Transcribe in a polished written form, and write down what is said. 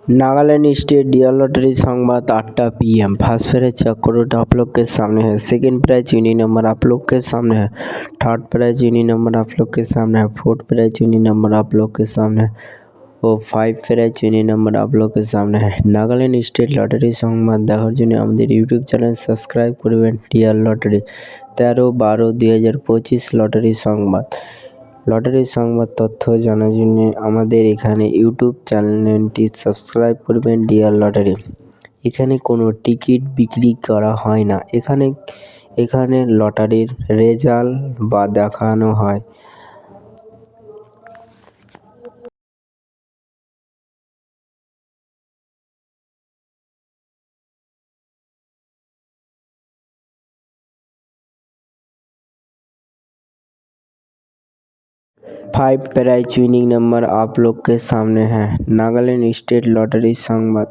Nagaland state dear lottery संवाद 8टा PM। First prize 6 crore आप लोग के सामने है। सेकंड प्राइज यूनिक नंबर आप लोग के सामने है। थर्ड प्राइज यूनिक नंबर आप लोग के सामने है। फोर्थ प्राइज यूनिक नंबर आप लोग के सामने है और 5 प्राइज यूनिक नंबर आप लोग के सामने है। नागालैंड स्टेट लॉटरी संवाद দেখার জন্য আমাদের ইউটিউব চ্যানেল সাবস্ক্রাইব করবেন। ডিয়ার লটারি 13-12-2025 লটারি সংবাদ। লটারি সংবাদ তথ্য জানার জন্য আমাদের এখানে ইউটিউব চ্যানেলটি সাবস্ক্রাইব করবেন ডিয়ার লটারি। এখানে কোনো টিকিট বিক্রি করা হয় না। এখানে লটারির রেজাল্ট বা দেখানো হয়। फाइव प्राइज विनिंग नंबर आप लोग के सामने है। नागालैंड स्टेट लॉटरी संवाद